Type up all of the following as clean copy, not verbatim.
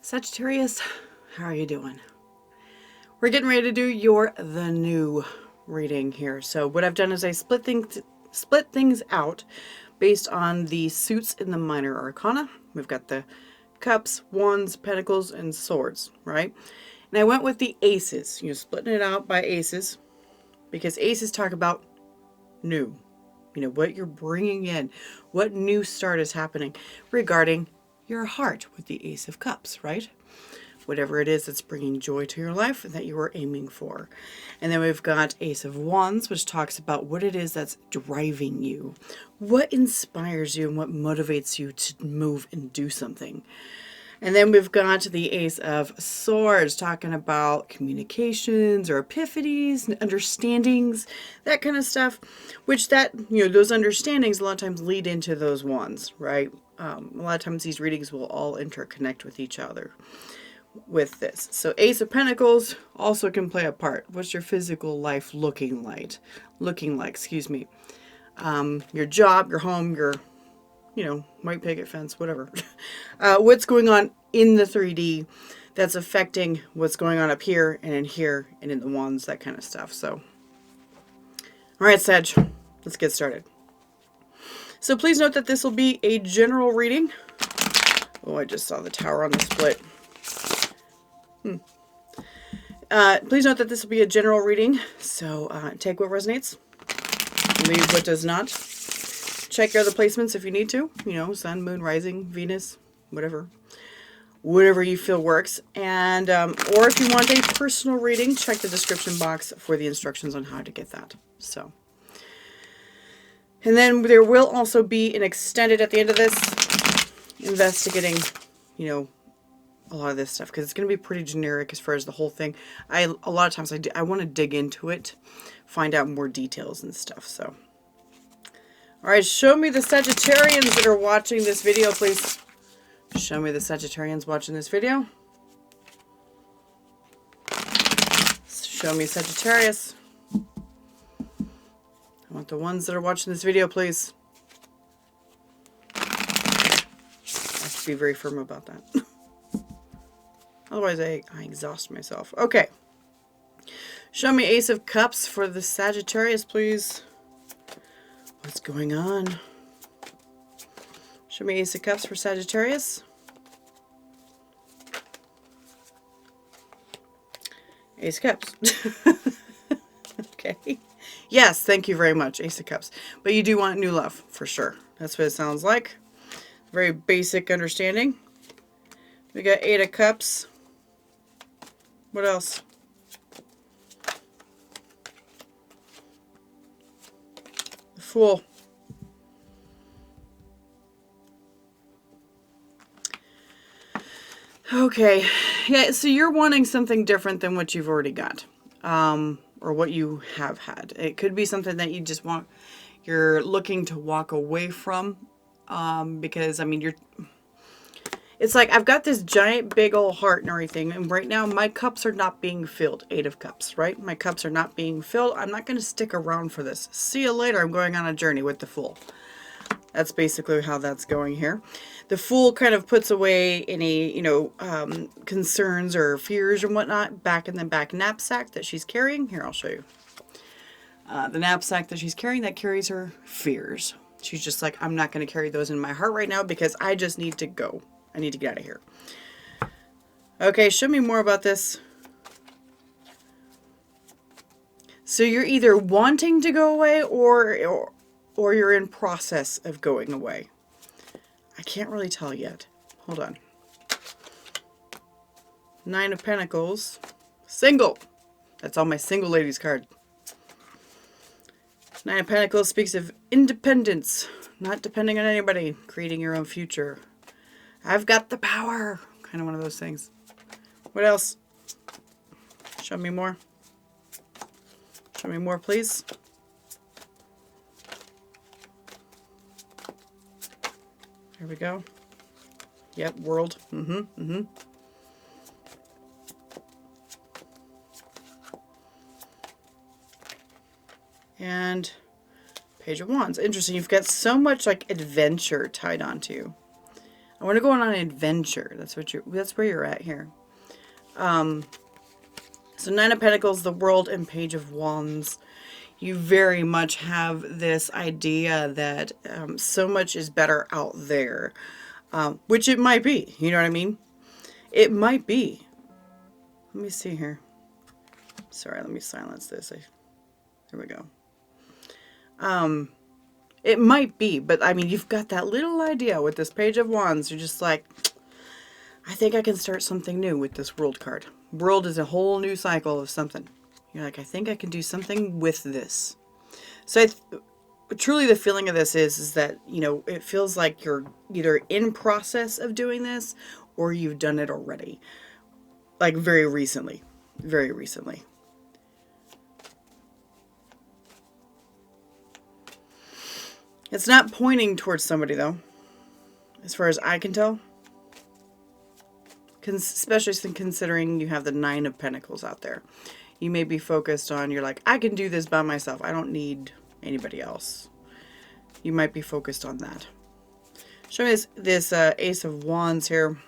Sagittarius, how are you doing? We're getting ready to do the new reading here. So what I've done is I split things out based on the suits in the minor arcana. We've got the cups, wands, pentacles, and swords, right? And I went with the aces, splitting it out by aces, because aces talk about new, what you're bringing in, what new start is happening regarding your heart with the Ace of Cups, right? Whatever it is that's bringing joy to your life and that you are aiming for. And then we've got Ace of Wands, which talks about what it is that's driving you, what inspires you and what motivates you to move and do something. And then we've got the Ace of Swords, talking about communications or epiphanies, understandings, that kind of stuff, which those understandings a lot of times lead into those wands, right? A lot of times these readings will all interconnect with each other with this. So Ace of Pentacles also can play a part. What's your physical life looking like? Your job, your home, your white picket fence, whatever. What's going on in the 3D that's affecting what's going on up here and in the wands, that kind of stuff. So, all right, Sag, let's get started. So please note that this will be a general reading. Oh, I just saw the tower on the split. Please note that this will be a general reading. So take what resonates, leave what does not. Check your other placements if you need to. Sun, moon, rising, Venus, whatever you feel works. And or if you want a personal reading, check the description box for the instructions on how to get that. So, and then there will also be an extended at the end of this, investigating, a lot of this stuff, because it's going to be pretty generic as far as the whole thing. A lot of times I want to dig into it, find out more details and stuff. So. All right, show me the Sagittarians that are watching this video, please. Show me the Sagittarians watching this video. Show me Sagittarius. I want the ones that are watching this video, please. I have to be very firm about that. Otherwise, I exhaust myself. Okay. Show me Ace of Cups for the Sagittarius, please. What's going on? Show me Ace of Cups for Sagittarius. Ace of Cups. Okay. Yes, thank you very much, Ace of Cups. But you do want new love, for sure. That's what it sounds like. Very basic understanding. We got 8 of Cups. What else? The Fool. Okay. Yeah, so you're wanting something different than what you've already got. Or what you have had. It could be something that you just you're looking to walk away from. Because, it's like I've got this giant big old heart and everything, and right now my cups are not being filled. 8 of Cups, right? My cups are not being filled. I'm not going to stick around for this. See you later. I'm going on a journey with the Fool. That's basically how that's going here. The Fool kind of puts away any, concerns or fears or whatnot back in the back knapsack that she's carrying. Here, I'll show you. The knapsack that she's carrying, that carries her fears. She's just like, I'm not going to carry those in my heart right now because I just need to go. I need to get out of here. Okay, show me more about this. So you're either wanting to go away or you're in process of going away. I can't really tell yet. Hold on. 9 of Pentacles. Single. That's all my single ladies card. 9 of Pentacles speaks of independence. Not depending on anybody. Creating your own future. I've got the power. Kind of one of those things. What else? Show me more. Show me more, please. There we go. Yep, world. And Page of Wands. Interesting. You've got so much like adventure tied onto you. I want to go on an adventure. That's where you're at here. So Nine of Pentacles, the World, and Page of Wands. You very much have this idea that so much is better out there, which it might be. You know what I mean? It might be. Let me see here. Sorry, let me silence this. There we go. It might be, but I mean, you've got that little idea with this Page of Wands. You're just like, I think I can start something new with this World card. World is a whole new cycle of something. You're like, I think I can do something with this. So truly the feeling of this is that, you know, it feels like you're either in process of doing this or you've done it already. Like very recently. Very recently. It's not pointing towards somebody though, as far as I can tell. Especially considering you have the Nine of Pentacles out there. You may be focused on, you're like, I can do this by myself. I don't need anybody else. You might be focused on that. Show me this Ace of Wands here.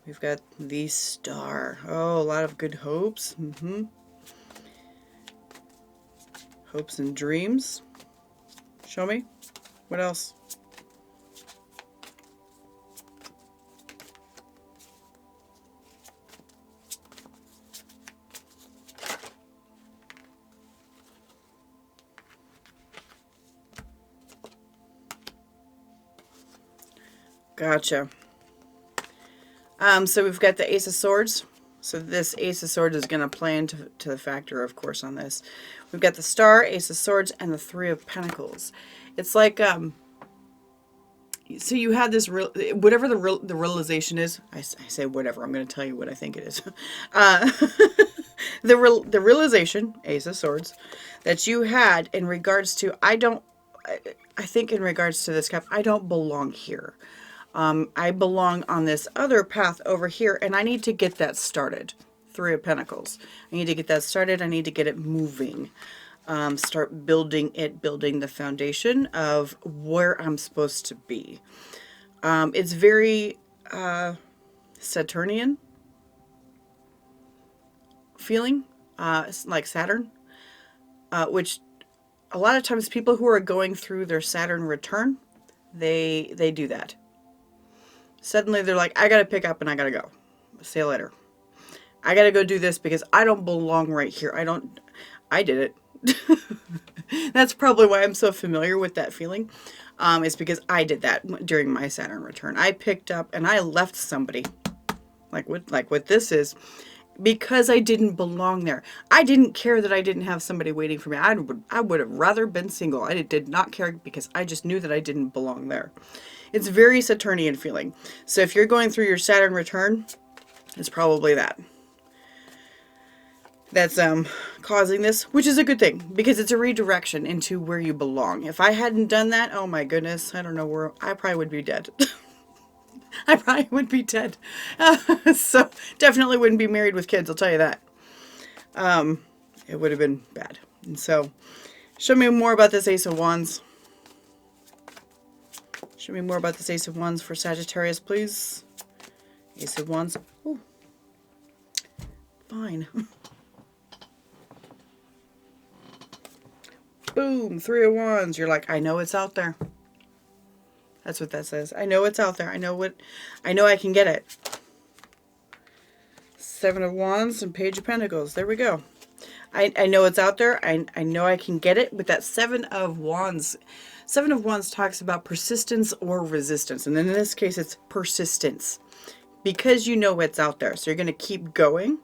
We've got the Star. Oh, a lot of good hopes. Hopes and dreams. Show me. What else? Gotcha. So we've got the Ace of Swords. So this Ace of Swords is going to play into the factor, of course, on this. We've got the Star, Ace of Swords, and the Three of Pentacles. It's like, so you had this, whatever the realization is, I say whatever, I'm going to tell you what I think it is. The realization, Ace of Swords, that you had in regards to, I think in regards to this cup, I don't belong here. I belong on this other path over here, and I need to get that started. Three of Pentacles. I need to get that started. I need to get it moving. Start building the foundation of where I'm supposed to be. It's very Saturnian feeling, like Saturn, which a lot of times people who are going through their Saturn return, they do that. Suddenly they're like, I gotta pick up and I gotta go. See you later. I gotta go do this because I don't belong right here. I did it. That's probably why I'm so familiar with that feeling. It's because I did that during my Saturn return. I picked up and I left somebody. Like what this is. Because I didn't belong there. I didn't care that I didn't have somebody waiting for me. I would have rather been single. I did not care because I just knew that I didn't belong there. It's very Saturnian feeling. So if you're going through your Saturn return, it's probably that. That's causing this, which is a good thing because it's a redirection into where you belong. If I hadn't done that, oh my goodness, I don't know where, I probably would be dead. I probably would be dead. So definitely wouldn't be married with kids, I'll tell you that. It would have been bad. And so show me more about this Ace of Wands. Show me more about this Ace of Wands for Sagittarius, please. Ace of Wands. Ooh. Fine. Boom. Three of Wands. You're like, I know it's out there. That's what that says. I know it's out there. I know I can get it. Seven of Wands and Page of Pentacles. There we go. I know it's out there. I know I can get it. But that Seven of Wands talks about persistence or resistance. And in this case, it's persistence. Because you know it's out there. So you're going to keep going.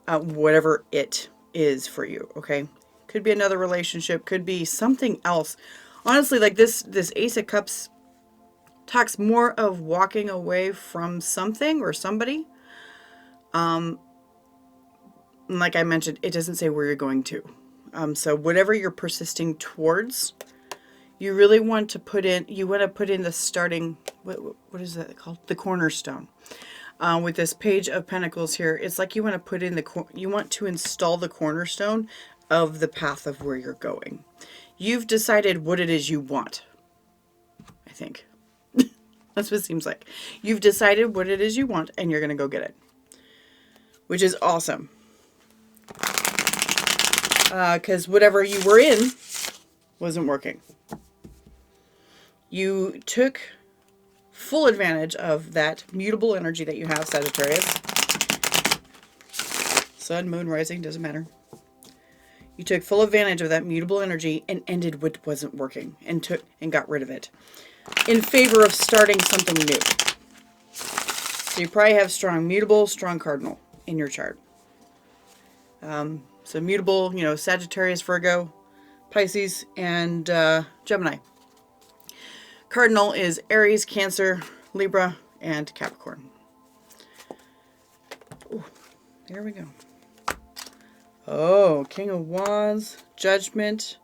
Whatever it is for you. Okay. Could be another relationship. Could be something else. Honestly, like this Ace of Cups talks more of walking away from something or somebody. Like I mentioned, it doesn't say where you're going to. So whatever you're persisting towards, you really want to put in, the starting, what is that called? The cornerstone. With this Page of Pentacles here, it's like you want to put in you want to install the cornerstone of the path of where you're going. You've decided what it is you want, I think. That's what it seems like. You've decided what it is you want, and you're going to go get it, which is awesome. Because whatever you were in wasn't working. You took full advantage of that mutable energy that you have, Sagittarius. Sun, moon, rising, doesn't matter. You took full advantage of that mutable energy and ended what wasn't working and got rid of it in favor of starting something new. So you probably have strong mutable, strong cardinal in your chart. So mutable, you know, Sagittarius, Virgo, Pisces, and Gemini. Cardinal is Aries, Cancer, Libra, and Capricorn. Ooh, there we go. Oh, King of Wands, Judgment.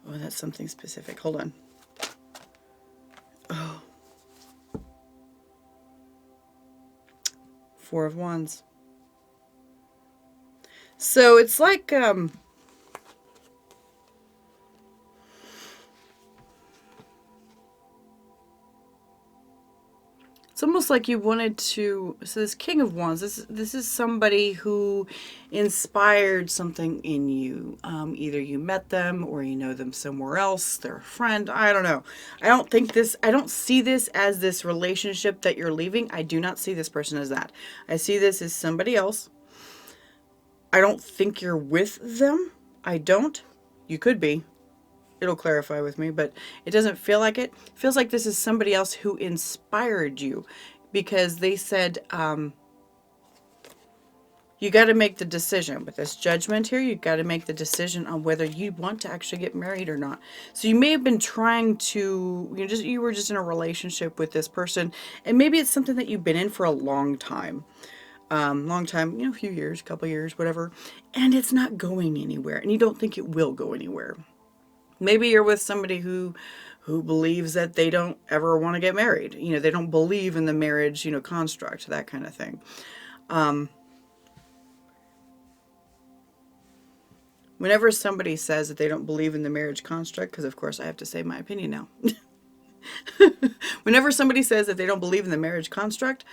Oh, that's something specific. Hold on. Oh. Four of Wands. So it's like, it's almost like you wanted to, so this King of Wands, this is somebody who inspired something in you. Either you met them or you know them somewhere else, they're a friend, I don't know. I don't see this as this relationship that you're leaving. I do not see this person as that. I see this as somebody else. I don't think you're with them. I don't. You could be. It'll clarify with me, but it doesn't feel like it. It feels like this is somebody else who inspired you because they said, you got to make the decision with this Judgment here. You got to make the decision on whether you want to actually get married or not. So you may have been trying to, you were just in a relationship with this person, and maybe it's something that you've been in for a long time. A few years, couple years, whatever, and it's not going anywhere, and you don't think it will go anywhere. Maybe you're with somebody who believes that they don't ever want to get married. They don't believe in the marriage, construct, that kind of thing. Whenever somebody says that they don't believe in the marriage construct, because of course I have to say my opinion now. Whenever somebody says that they don't believe in the marriage construct,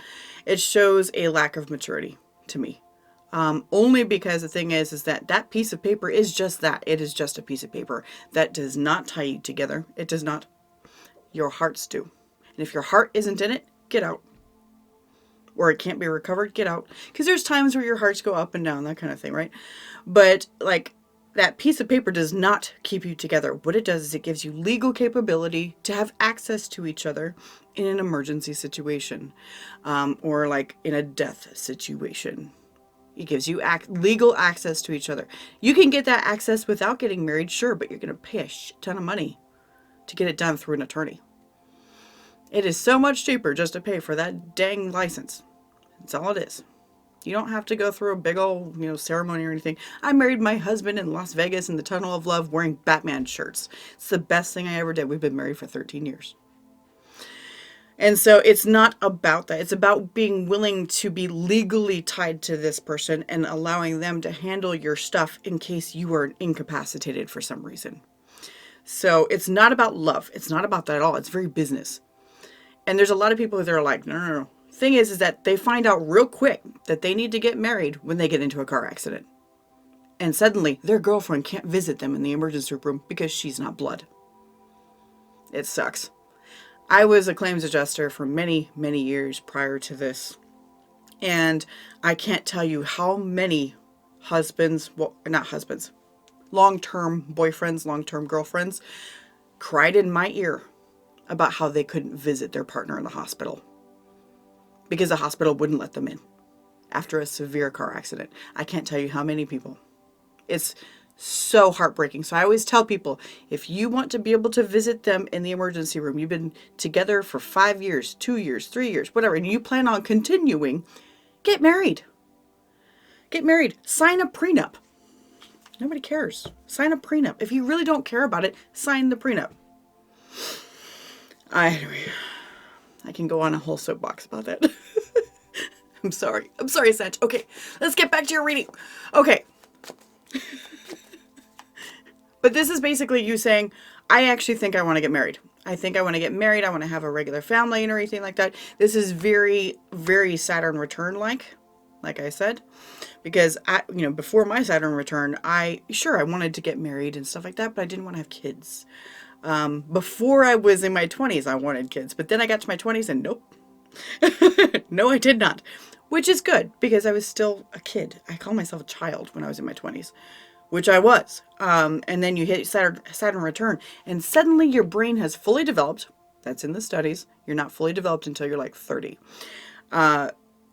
it shows a lack of maturity to me. Only because the thing is that piece of paper is just that. It is just a piece of paper that does not tie you together. It does not. Your hearts do. And if your heart isn't in it, get out. Or it can't be recovered, get out. Because there's times where your hearts go up and down, that kind of thing, right? But like, that piece of paper does not keep you together. What it does is it gives you legal capability to have access to each other in an emergency situation, or like in a death situation. It gives you legal access to each other. You can get that access without getting married, sure, but you're going to pay a shit ton of money to get it done through an attorney. It is so much cheaper just to pay for that dang license. That's all it is. You don't have to go through a big old, ceremony or anything. I married my husband in Las Vegas in the Tunnel of Love wearing Batman shirts. It's the best thing I ever did. We've been married for 13 years. And so it's not about that. It's about being willing to be legally tied to this person and allowing them to handle your stuff in case you are incapacitated for some reason. So it's not about love. It's not about that at all. It's very business. And there's a lot of people that are like, no. Thing is that they find out real quick that they need to get married when they get into a car accident. And suddenly their girlfriend can't visit them in the emergency room because she's not blood. It sucks. I was a claims adjuster for many, many years prior to this. And I can't tell you how many long-term boyfriends, long-term girlfriends cried in my ear about how they couldn't visit their partner in the hospital because the hospital wouldn't let them in after a severe car accident. I can't tell you how many people. It's so heartbreaking. So I always tell people, if you want to be able to visit them in the emergency room, you've been together for 5 years, 2 years, 3 years, whatever, and you plan on continuing, get married. Get married. Sign a prenup. Nobody cares. Sign a prenup. If you really don't care about it, sign the prenup. Anyway, I can go on a whole soapbox about that. I'm sorry, Sag. Okay, let's get back to your reading. Okay. But this is basically you saying, I actually think I want to get married. I think I want to get married. I want to have a regular family and everything like that. This is very, very Saturn return like I said, because before my Saturn return, I wanted to get married and stuff like that, but I didn't want to have kids. Before I was in my 20s, I wanted kids, but then I got to my 20s and nope. No, I did not, which is good because I was still a kid. I call myself a child when I was in my 20s, which I was. And then you hit Saturn return, and suddenly your brain has fully developed. That's in the studies. You're not fully developed until you're like 30.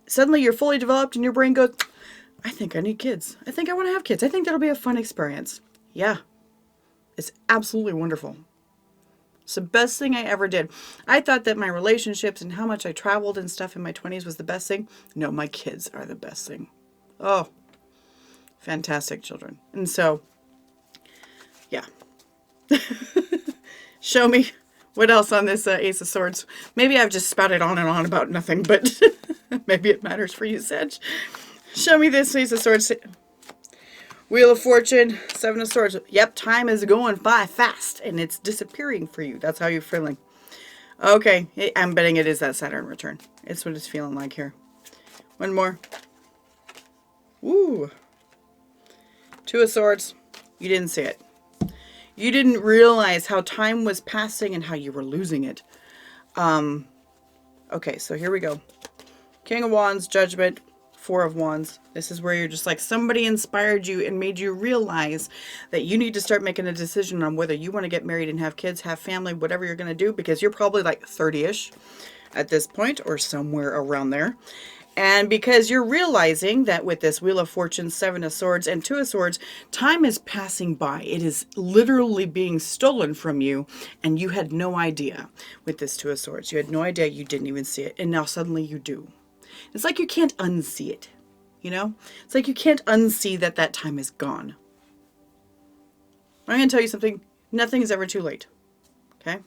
Suddenly you're fully developed, and your brain goes, I think I need kids. I think I want to have kids. I think that'll be a fun experience. Yeah, it's absolutely wonderful. It's the best thing I ever did. I thought that my relationships and how much I traveled and stuff in my 20s was the best thing. No, my kids are the best thing. Oh, fantastic children. And so, yeah. Show me what else on this Ace of Swords. Maybe I've just spouted on and on about nothing, but maybe it matters for you, Sag. Show me this Ace of Swords. Wheel of Fortune, Seven of Swords. Yep, time is going by fast, and it's disappearing for you. That's how you're feeling. Okay, I'm betting it is that Saturn return. It's what it's feeling like here. One more. Ooh. Two of Swords. You didn't see it. You didn't realize how time was passing and how you were losing it. Okay, so here we go. King of Wands, Judgment, Four of Wands. This is where you're just like somebody inspired you and made you realize that you need to start making a decision on whether you want to get married and have kids, have family, whatever you're going to do, because you're probably like 30-ish at this point or somewhere around there. And because you're realizing that with this Wheel of Fortune, Seven of Swords, and Two of Swords, time is passing by. It is literally being stolen from you, and you had no idea with this Two of Swords. You had no idea. You didn't even see it, and now suddenly you do. It's like you can't unsee it, you know? It's like you can't unsee that that time is gone. I'm going to tell you something. Nothing is ever too late, okay?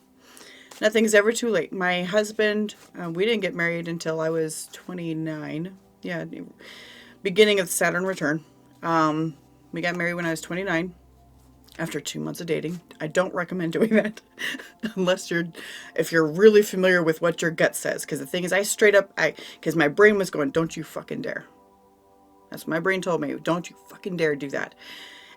Nothing's ever too late. My husband, we didn't get married until I was 29. Yeah, beginning of Saturn return. We got married when I was 29 after 2 months of dating. I don't recommend doing that unless if you're really familiar with what your gut says. Because the thing is, because my brain was going, don't you fucking dare. That's what my brain told me. Don't you fucking dare do that.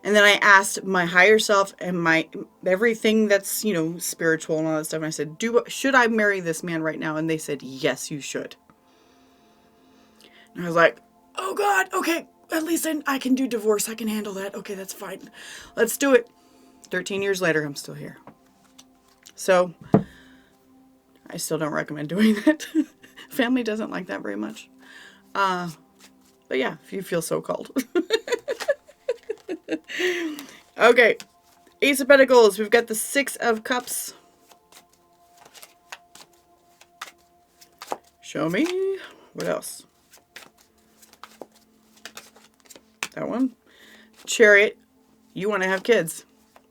And then I asked my higher self and my everything that's, spiritual and all that stuff. And I said, should I marry this man right now? And they said, yes, you should. And I was like, oh God, okay. At least I can do divorce. I can handle that. Okay, that's fine. Let's do it. 13 years later, I'm still here. So I still don't recommend doing that. Family doesn't like that very much. But yeah, if you feel so called. Okay, Ace of Pentacles. We've got the Six of Cups. Show me. What else? That one. Chariot. You want to have kids.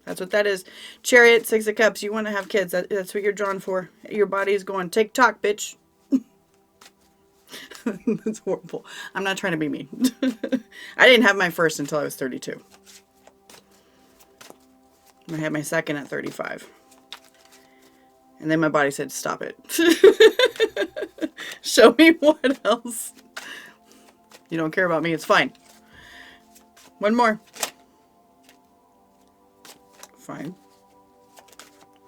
That's what that is. Chariot, Six of Cups. You want to have kids. That's what you're drawn for. Your body is going, take talk, bitch. That's horrible. I'm not trying to be mean. I didn't have my first until I was 32. I had my second at 35. And then my body said, stop it. Show me what else. You don't care about me. It's fine. One more. Fine.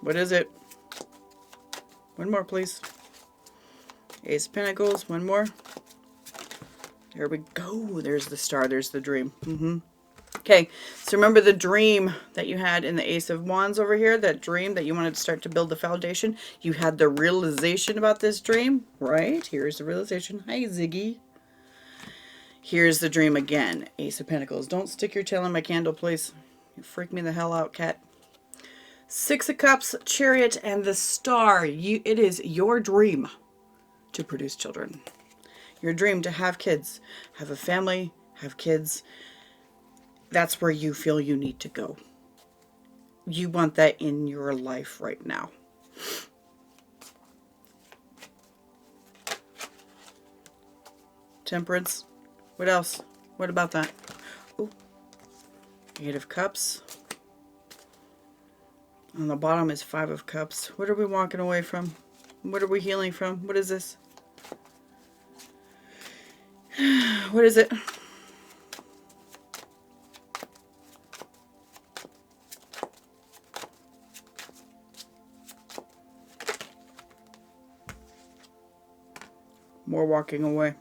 What is it? One more, please. Ace of Pentacles. One more. There we go. There's the star. There's the dream. Okay, so remember the dream that you had in the Ace of Wands over here, that dream that you wanted to start to build the foundation. You had the realization about this dream, right? Here's the realization. Hi, Ziggy. Here's the dream again. Ace of Pentacles. Don't stick your tail in my candle, please. You freak me the hell out, cat. Six of Cups, Chariot, and the Star. It is your dream to produce children. Your dream to have kids, have a family, have kids. That's where you feel you need to go. You want that in your life right now. Temperance. What else? What about that? Ooh. Eight of Cups. On the bottom is 5 of Cups. What are we walking away from? What are we healing from? What is this? What is it? More walking away.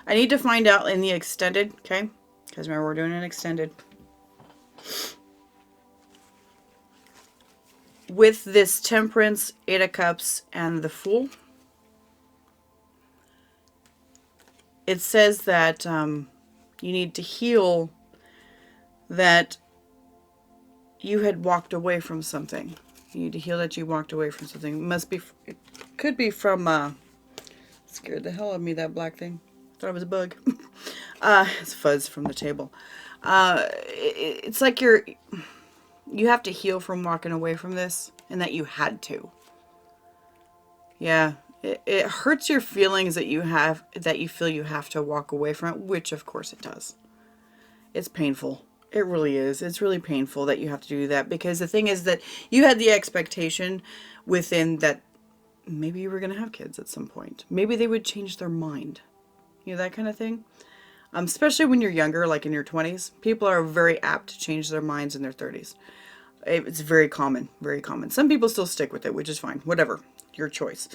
I need to find out in the extended, okay? Because remember, we're doing an extended. With this Temperance, 8 of Cups, and the Fool, it says that you need to heal that you had walked away from something. You need to heal that you walked away from something. It must be, it could be from, scared the hell out of me, that black thing. Thought it was a bug. It's fuzz from the table. It's like you have to heal from walking away from this, and that you had to. Yeah, it hurts your feelings that you feel you have to walk away from it, which of course it does. It's painful. It really is. It's really painful that you have to do that, because the thing is that you had the expectation within that maybe you were going to have kids at some point. Maybe they would change their mind. You know, that kind of thing. Especially when you're younger, like in your 20s, people are very apt to change their minds in their 30s. It's very common, very common. Some people still stick with it, which is fine. Whatever, your choice.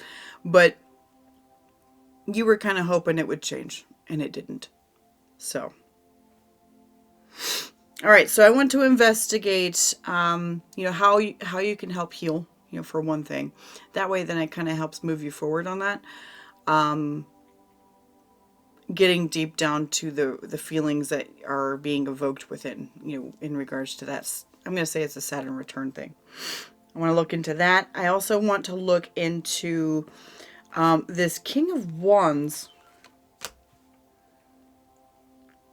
But you were kind of hoping it would change, and it didn't. So, all right. So I want to investigate, you know, how you can help heal. You know, for one thing, that way then it kind of helps move you forward on that. Getting deep down to the feelings that are being evoked within, you know, in regards to that. I'm going to say it's a Saturn return thing. I want to look into that. I also want to look into this King of Wands.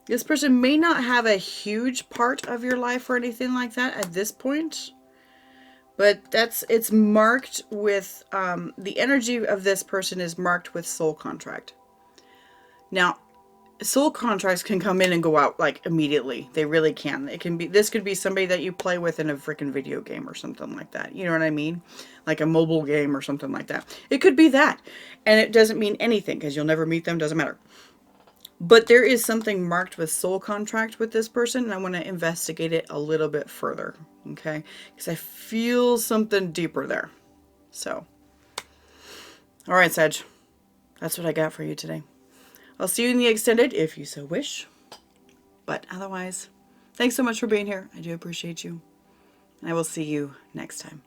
This person may not have a huge part of your life or anything like that at this point. But it's marked with, the energy of this person is marked with soul contract. Now, soul contracts can come in and go out like immediately. They really can. This could be somebody that you play with in a freaking video game or something like that. You know what I mean? Like a mobile game or something like that. It could be that. And it doesn't mean anything because you'll never meet them. Doesn't matter. But there is something marked with soul contract with this person, and I want to investigate it a little bit further, okay? Because I feel something deeper there. So, all right, Sag. That's what I got for you today. I'll see you in the extended if you so wish. But otherwise, thanks so much for being here. I do appreciate you. And I will see you next time.